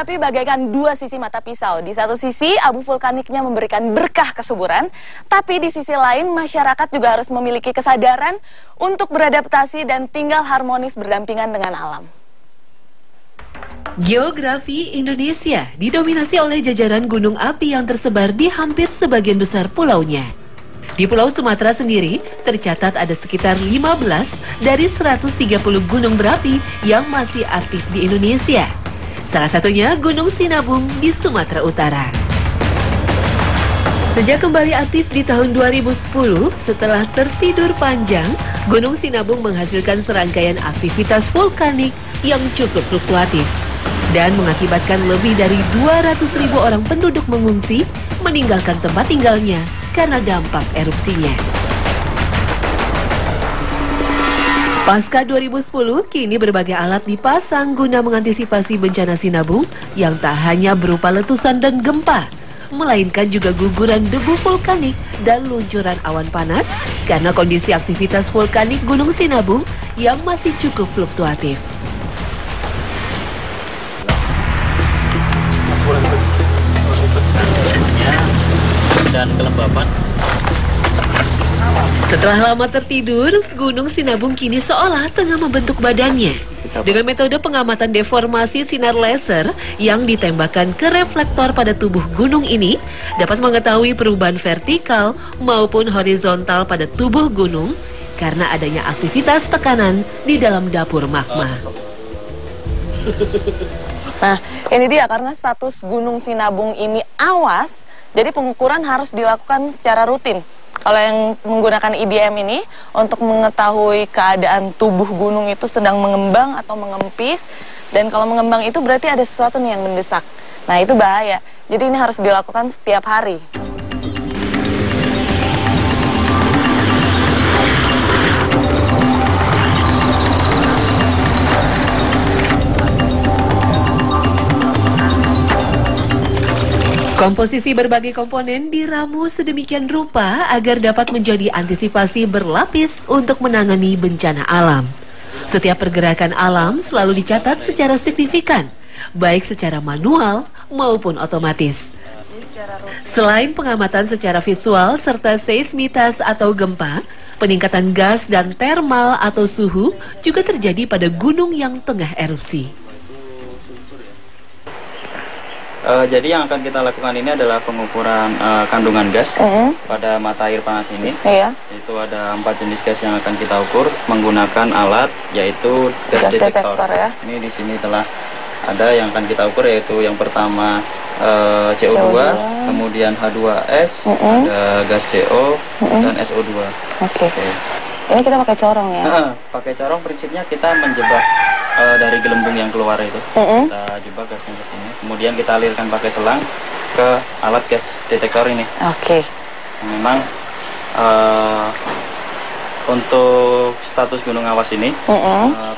api bagaikan dua sisi mata pisau. Di satu sisi, abu vulkaniknya memberikan berkah kesuburan, tapi di sisi lain, masyarakat juga harus memiliki kesadaran untuk beradaptasi dan tinggal harmonis berdampingan dengan alam. Geografi Indonesia didominasi oleh jajaran gunung api yang tersebar di hampir sebagian besar pulaunya. Di Pulau Sumatera sendiri, tercatat ada sekitar 15 dari 130 gunung berapi yang masih aktif di Indonesia. Salah satunya Gunung Sinabung di Sumatera Utara. Sejak kembali aktif di tahun 2010, setelah tertidur panjang, Gunung Sinabung menghasilkan serangkaian aktivitas vulkanik yang cukup fluktuatif dan mengakibatkan lebih dari 200.000 orang penduduk mengungsi meninggalkan tempat tinggalnya karena dampak erupsinya. Pasca 2010, kini berbagai alat dipasang guna mengantisipasi bencana Sinabung yang tak hanya berupa letusan dan gempa, melainkan juga guguran debu vulkanik dan luncuran awan panas karena kondisi aktivitas vulkanik Gunung Sinabung yang masih cukup fluktuatif. Dan kelembapan. Setelah lama tertidur, Gunung Sinabung kini seolah tengah membentuk badannya. Dengan metode pengamatan deformasi sinar laser yang ditembakkan ke reflektor pada tubuh gunung ini, dapat mengetahui perubahan vertikal maupun horizontal pada tubuh gunung karena adanya aktivitas tekanan di dalam dapur magma. Nah, ini dia karena status Gunung Sinabung ini awas, jadi pengukuran harus dilakukan secara rutin. Kalau yang menggunakan IDM ini untuk mengetahui keadaan tubuh gunung itu sedang mengembang atau mengempis, dan kalau mengembang itu berarti ada sesuatu nih yang mendesak. Nah, itu bahaya. Jadi ini harus dilakukan setiap hari. Komposisi berbagai komponen diramu sedemikian rupa agar dapat menjadi antisipasi berlapis untuk menangani bencana alam. Setiap pergerakan alam selalu dicatat secara signifikan, baik secara manual maupun otomatis. Selain pengamatan secara visual serta seismitas atau gempa, peningkatan gas dan termal atau suhu juga terjadi pada gunung yang tengah erupsi. Jadi yang akan kita lakukan ini adalah pengukuran kandungan gas pada mata air panas ini. Itu ada 4 jenis gas yang akan kita ukur menggunakan alat yaitu gas detektor. Ya. Ini di sini telah ada yang akan kita ukur, yaitu yang pertama CO2, kemudian H2S, ada gas CO dan SO2. Oke. Ini kita pakai corong ya? Pakai corong prinsipnya kita menjebak dari gelembung yang keluar itu. Kita jebak gasnya ke sini, kemudian kita alirkan pakai selang ke alat gas detektor ini. Oke. Memang untuk status gunung awas ini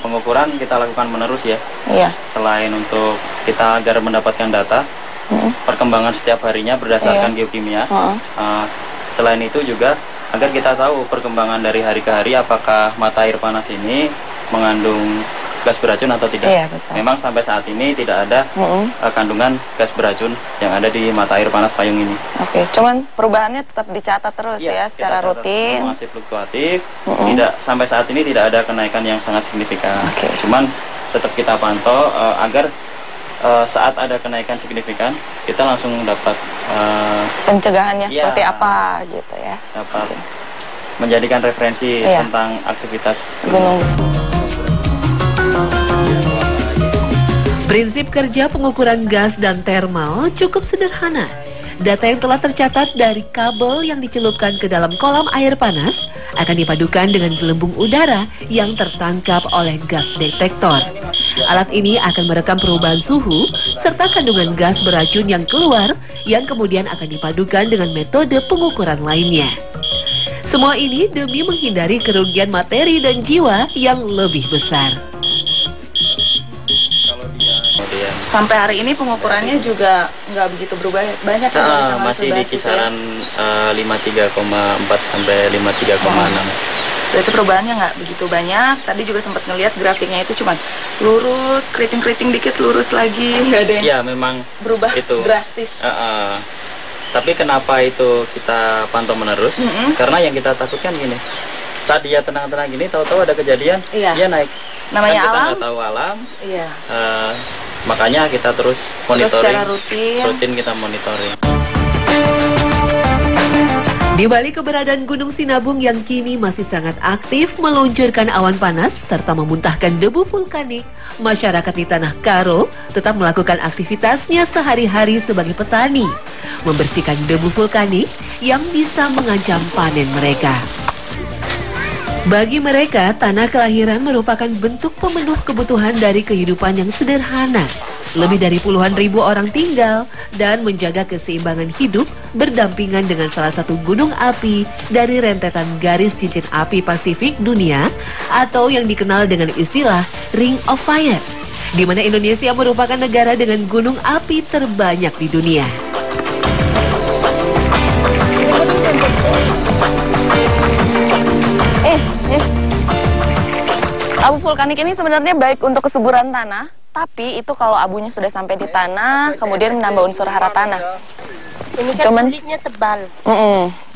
pengukuran kita lakukan menerus ya. Selain untuk kita agar mendapatkan data perkembangan setiap harinya berdasarkan geokimia, selain itu juga agar kita tahu perkembangan dari hari ke hari apakah mata air panas ini mengandung gas beracun atau tidak. Memang sampai saat ini tidak ada kandungan gas beracun yang ada di mata air panas Payung ini. Oke, cuman perubahannya tetap dicatat terus ya secara rutin. Masih fluktuatif. Tidak, sampai saat ini tidak ada kenaikan yang sangat signifikan. Cuman tetap kita pantau agar saat ada kenaikan signifikan kita langsung dapat pencegahannya seperti apa gitu ya. Dapat menjadikan referensi tentang aktivitas gunung. Prinsip kerja pengukuran gas dan termal cukup sederhana. Data yang telah tercatat dari kabel yang dicelupkan ke dalam kolam air panas akan dipadukan dengan gelembung udara yang tertangkap oleh gas detektor. Alat ini akan merekam perubahan suhu serta kandungan gas beracun yang keluar yang kemudian akan dipadukan dengan metode pengukuran lainnya. Semua ini demi menghindari kerugian materi dan jiwa yang lebih besar. Sampai hari ini pengukurannya juga nggak begitu berubah banyak masih di kisaran 53,4 sampai 53,6. Berarti perubahannya nggak begitu banyak. Tadi juga sempat ngelihat grafiknya itu cuman lurus, keriting-keriting dikit, lurus lagi, nggak ada yang ya memang berubah itu drastis. Tapi kenapa itu kita pantau menerus? Karena yang kita takutkan gini, saat dia tenang-tenang gini, tahu-tahu ada kejadian, dia naik. Namanya kan kita alam. nggak tahu alam. Iya. Makanya kita terus monitoring. Secara rutin Kita monitoring. Di balik keberadaan Gunung Sinabung yang kini masih sangat aktif meluncurkan awan panas serta memuntahkan debu vulkanik, masyarakat di Tanah Karo tetap melakukan aktivitasnya sehari-hari sebagai petani, membersihkan debu vulkanik yang bisa mengancam panen mereka. Bagi mereka, tanah kelahiran merupakan bentuk pemenuh kebutuhan dari kehidupan yang sederhana. Lebih dari puluhan ribu orang tinggal dan menjaga keseimbangan hidup berdampingan dengan salah satu gunung api dari rentetan garis cincin api Pasifik dunia atau yang dikenal dengan istilah Ring of Fire, di mana Indonesia merupakan negara dengan gunung api terbanyak di dunia. Abu vulkanik ini sebenarnya baik untuk kesuburan tanah, tapi itu kalau abunya sudah sampai di tanah, kemudian menambah unsur hara tanah. Ini kan kulitnya tebal.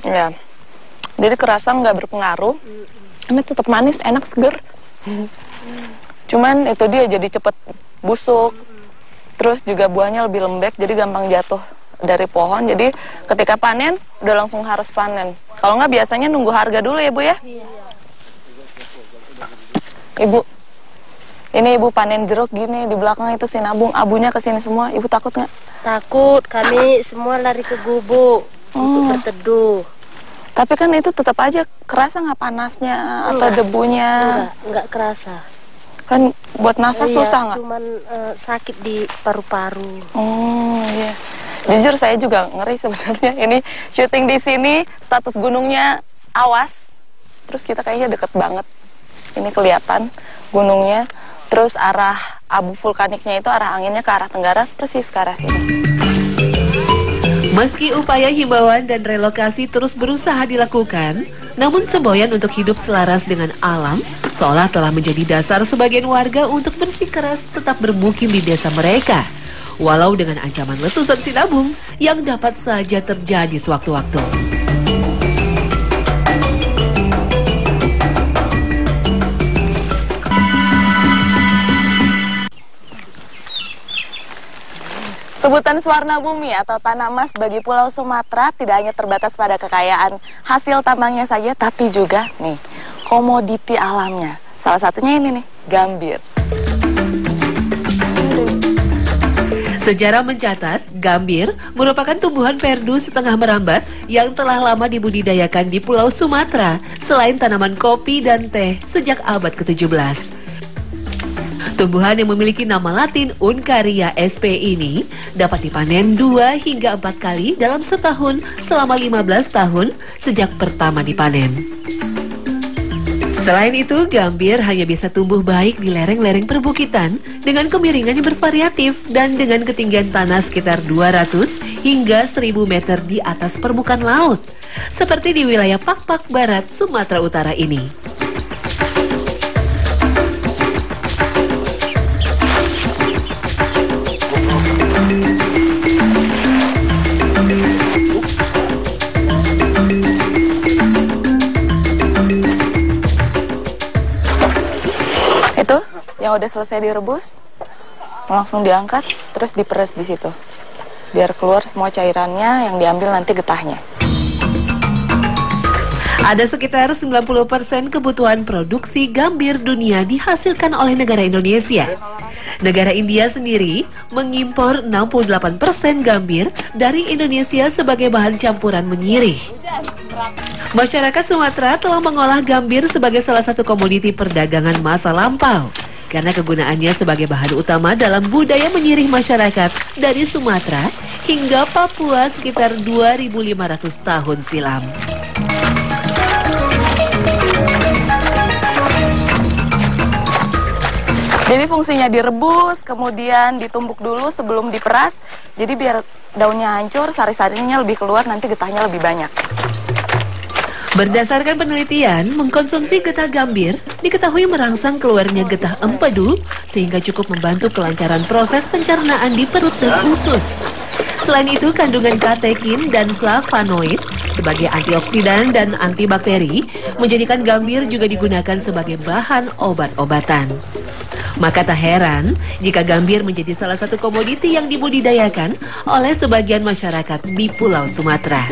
Ya. Jadi kerasa nggak berpengaruh, ini tetap manis, enak, seger. Cuman itu dia jadi cepet busuk, terus juga buahnya lebih lembek, jadi gampang jatuh dari pohon. Jadi ketika panen, udah langsung harus panen. Kalau nggak biasanya nunggu harga dulu ya Bu ya? Ibu, ini Ibu panen jeruk gini, di belakang itu sinabung, abunya ke sini semua. Ibu takut nggak? Takut, kami semua lari ke gubuk untuk berteduh. Tapi kan itu tetap aja kerasa nggak panasnya atau debunya? Enggak kerasa. Kan buat nafas susah nggak? Cuman sakit di paru-paru. Oh iya. Jujur saya juga ngeri sebenarnya. Ini syuting di sini, status gunungnya awas. Terus kita kayaknya deket banget. Ini kelihatan gunungnya, terus arah abu vulkaniknya itu arah anginnya ke arah tenggara, persis ke arah sini. Meski upaya himbauan dan relokasi terus berusaha dilakukan, namun semboyan untuk hidup selaras dengan alam seolah telah menjadi dasar sebagian warga untuk bersikeras tetap bermukim di desa mereka, walau dengan ancaman letusan sinabung yang dapat saja terjadi sewaktu-waktu. Sebutan Swarna Bumi atau tanah emas bagi Pulau Sumatera tidak hanya terbatas pada kekayaan hasil tambangnya saja, tapi juga nih komoditi alamnya. Salah satunya ini nih, gambir. Sejarah mencatat, gambir merupakan tumbuhan perdu setengah merambat yang telah lama dibudidayakan di Pulau Sumatera selain tanaman kopi dan teh sejak abad ke-17. Tumbuhan yang memiliki nama latin Uncaria sp ini dapat dipanen 2 hingga 4 kali dalam setahun selama 15 tahun sejak pertama dipanen. Selain itu, gambir hanya bisa tumbuh baik di lereng-lereng perbukitan dengan kemiringan yang bervariatif dan dengan ketinggian tanah sekitar 200 hingga 1000 meter di atas permukaan laut, seperti di wilayah Pakpak Barat, Sumatera Utara ini. Itu yang udah selesai direbus, langsung diangkat, terus diperes di situ, biar keluar semua cairannya, yang diambil nanti getahnya. Ada sekitar 90% kebutuhan produksi gambir dunia dihasilkan oleh negara Indonesia. Negara India sendiri mengimpor 68% gambir dari Indonesia sebagai bahan campuran menyirih. Masyarakat Sumatera telah mengolah gambir sebagai salah satu komoditi perdagangan masa lampau karena kegunaannya sebagai bahan utama dalam budaya menyirih masyarakat dari Sumatera hingga Papua sekitar 2.500 tahun silam. Jadi fungsinya direbus, kemudian ditumbuk dulu sebelum diperas. Jadi biar daunnya hancur, sari-sarinya lebih keluar, nanti getahnya lebih banyak. Berdasarkan penelitian, mengkonsumsi getah gambir diketahui merangsang keluarnya getah empedu sehingga cukup membantu kelancaran proses pencernaan di perut dan usus. Selain itu, kandungan katekin dan flavonoid sebagai antioksidan dan antibakteri menjadikan gambir juga digunakan sebagai bahan obat-obatan. Maka tak heran jika gambir menjadi salah satu komoditi yang dibudidayakan oleh sebagian masyarakat di Pulau Sumatera.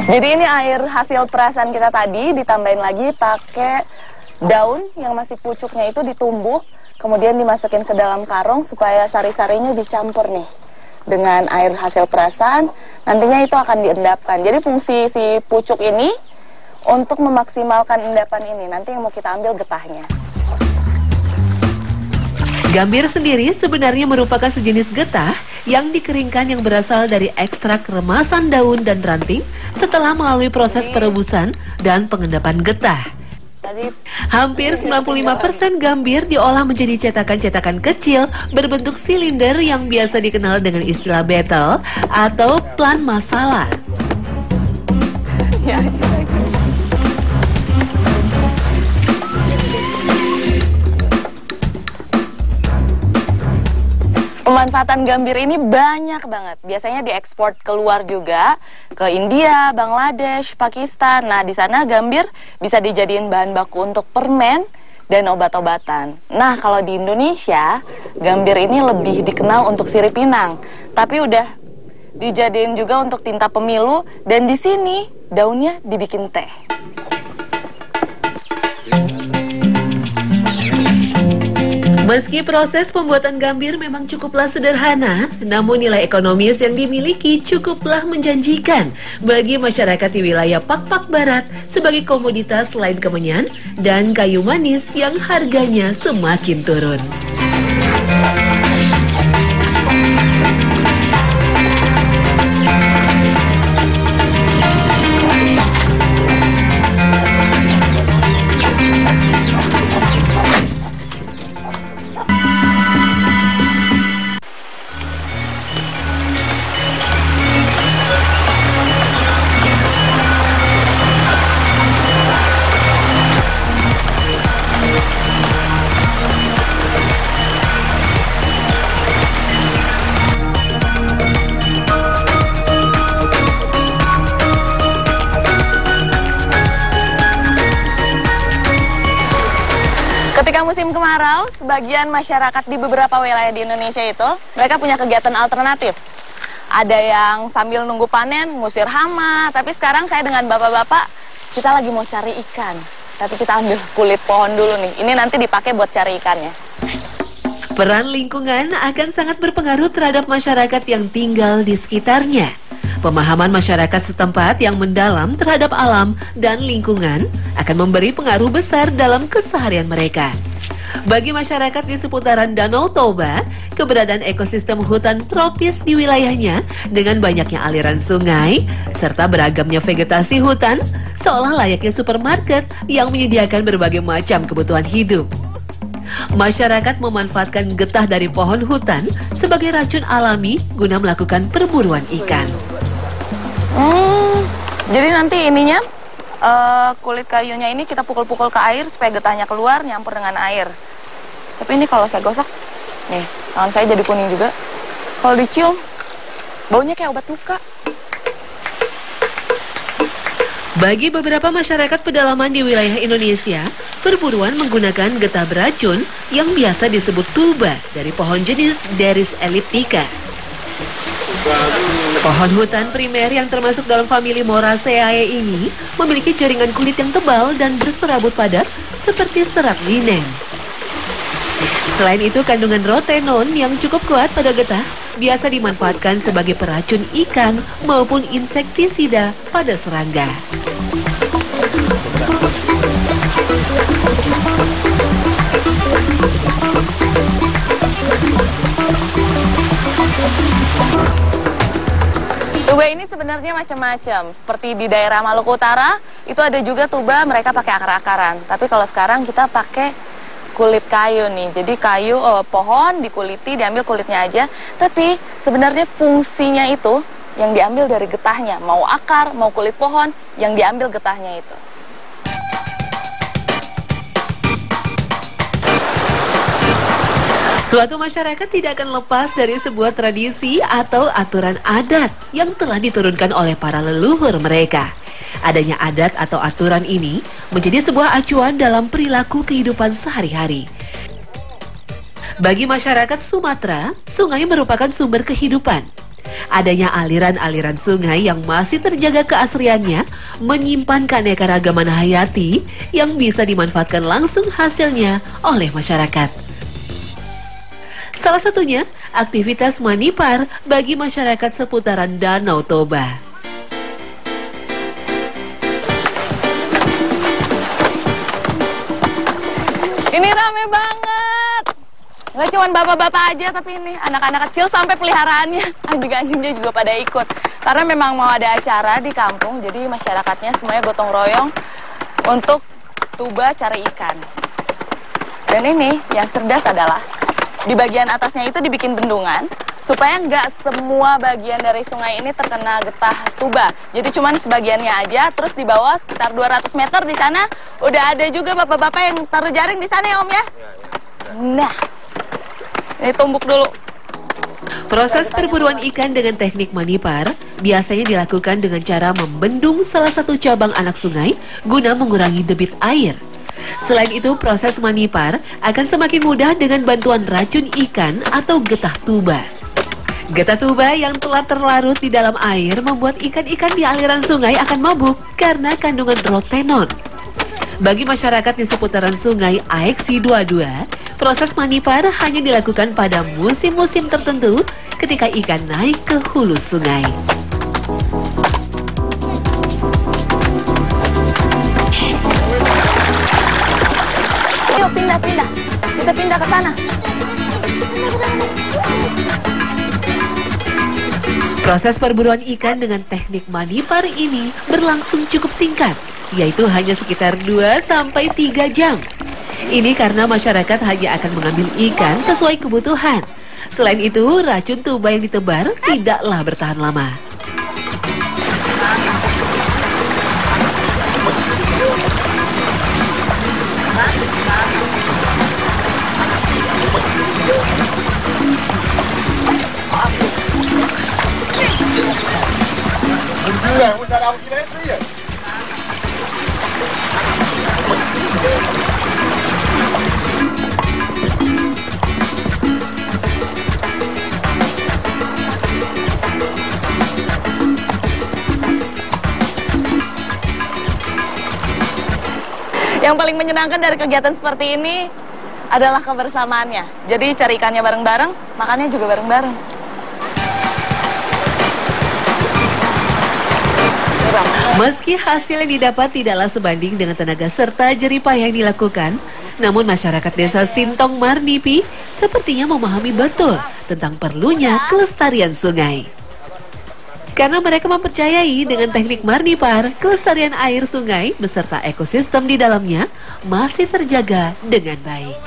Jadi ini air hasil perasan kita tadi ditambahin lagi pakai daun yang masih pucuknya itu ditumbuk, kemudian dimasukin ke dalam karung supaya sari-sarinya dicampur nih dengan air hasil perasan. Nantinya itu akan diendapkan. Jadi fungsi si pucuk ini untuk memaksimalkan endapan ini. Nanti yang mau kita ambil getahnya. Gambir sendiri sebenarnya merupakan sejenis getah yang dikeringkan yang berasal dari ekstrak remasan daun dan ranting setelah melalui proses perebusan dan pengendapan getah. Hampir 95% gambir diolah menjadi cetakan-cetakan kecil berbentuk silinder yang biasa dikenal dengan istilah betel atau plan masala. Pemanfaatan gambir ini banyak banget. Biasanya diekspor keluar juga, ke India, Bangladesh, Pakistan. Nah, di sana gambir bisa dijadiin bahan baku untuk permen dan obat-obatan. Nah, kalau di Indonesia, gambir ini lebih dikenal untuk sirip pinang. Tapi udah dijadiin juga untuk tinta pemilu, dan di sini daunnya dibikin teh. Meski proses pembuatan gambir memang cukuplah sederhana, namun nilai ekonomis yang dimiliki cukuplah menjanjikan bagi masyarakat di wilayah Pak-Pak Barat sebagai komoditas selain kemenyan dan kayu manis yang harganya semakin turun. Ketika musim kemarau, sebagian masyarakat di beberapa wilayah di Indonesia itu, mereka punya kegiatan alternatif. Ada yang sambil nunggu panen, ngusir hama, tapi sekarang saya dengan bapak-bapak, kita lagi mau cari ikan. Tapi kita ambil kulit pohon dulu nih, ini nanti dipakai buat cari ikannya. Peran lingkungan akan sangat berpengaruh terhadap masyarakat yang tinggal di sekitarnya. Pemahaman masyarakat setempat yang mendalam terhadap alam dan lingkungan akan memberi pengaruh besar dalam keseharian mereka. Bagi masyarakat di seputaran Danau Toba, keberadaan ekosistem hutan tropis di wilayahnya dengan banyaknya aliran sungai serta beragamnya vegetasi hutan seolah layaknya supermarket yang menyediakan berbagai macam kebutuhan hidup. Masyarakat memanfaatkan getah dari pohon hutan sebagai racun alami guna melakukan perburuan ikan. Jadi nanti ininya kulit kayunya ini kita pukul-pukul ke air supaya getahnya keluar nyampur dengan air. Tapi ini kalau saya gosok, nih tangan saya jadi kuning juga. Kalau dicium, baunya kayak obat luka. Bagi beberapa masyarakat pedalaman di wilayah Indonesia, perburuan menggunakan getah beracun yang biasa disebut tuba dari pohon jenis Deris elliptica. Pohon hutan primer yang termasuk dalam famili Moraceae ini memiliki jaringan kulit yang tebal dan berserabut padat seperti serat linen. Selain itu, kandungan rotenon yang cukup kuat pada getah biasa dimanfaatkan sebagai peracun ikan maupun insektisida pada serangga. Tuba ini sebenarnya macam-macam. Seperti di daerah Maluku Utara, itu ada juga tuba mereka pakai akar-akaran. Tapi kalau sekarang kita pakai kulit kayu nih. Jadi kayu pohon dikuliti, diambil kulitnya aja. Tapi sebenarnya fungsinya itu yang diambil dari getahnya, mau akar, mau kulit pohon, yang diambil getahnya itu. Suatu masyarakat tidak akan lepas dari sebuah tradisi atau aturan adat yang telah diturunkan oleh para leluhur mereka. Adanya adat atau aturan ini menjadi sebuah acuan dalam perilaku kehidupan sehari-hari. Bagi masyarakat Sumatera, sungai merupakan sumber kehidupan. Adanya aliran-aliran sungai yang masih terjaga keasriannya menyimpan keanekaragaman hayati yang bisa dimanfaatkan langsung hasilnya oleh masyarakat. Salah satunya aktivitas manipar bagi masyarakat seputaran Danau Toba. Ini rame banget. Nggak cuma bapak-bapak aja, tapi ini anak-anak kecil sampai peliharaannya. Anjing-anjingnya juga pada ikut. Karena memang mau ada acara di kampung, jadi masyarakatnya semuanya gotong royong untuk Tuba cari ikan. Dan ini yang cerdas adalah di bagian atasnya itu dibikin bendungan supaya nggak semua bagian dari sungai ini terkena getah tuba. Jadi cuman sebagiannya aja, terus di bawah sekitar 200 meter di sana udah ada juga bapak-bapak yang taruh jaring di sana ya Om ya. Nah, ini tumbuk dulu. Proses perburuan ikan dengan teknik manipar biasanya dilakukan dengan cara membendung salah satu cabang anak sungai guna mengurangi debit air. Selain itu, proses manipar akan semakin mudah dengan bantuan racun ikan atau getah tuba. Getah tuba yang telah terlarut di dalam air membuat ikan-ikan di aliran sungai akan mabuk karena kandungan rotenon. Bagi masyarakat di seputaran sungai Aeksi 22, proses manipar hanya dilakukan pada musim-musim tertentu ketika ikan naik ke hulu sungai. Yuk pindah-pindah, kita pindah ke sana. Proses perburuan ikan dengan teknik manipar ini berlangsung cukup singkat, yaitu hanya sekitar 2-3 jam. Ini karena masyarakat hanya akan mengambil ikan sesuai kebutuhan. Selain itu, racun tuba yang ditebar tidaklah bertahan lama. Yang paling menyenangkan dari kegiatan seperti ini adalah kebersamaannya. Jadi cari ikannya bareng-bareng, makannya juga bareng-bareng. Meski hasil yang didapat tidaklah sebanding dengan tenaga serta jerih payah yang dilakukan, namun masyarakat desa Sintong Marnipi sepertinya memahami betul tentang perlunya kelestarian sungai. Karena mereka mempercayai dengan teknik Marnipar, kelestarian air sungai beserta ekosistem di dalamnya masih terjaga dengan baik.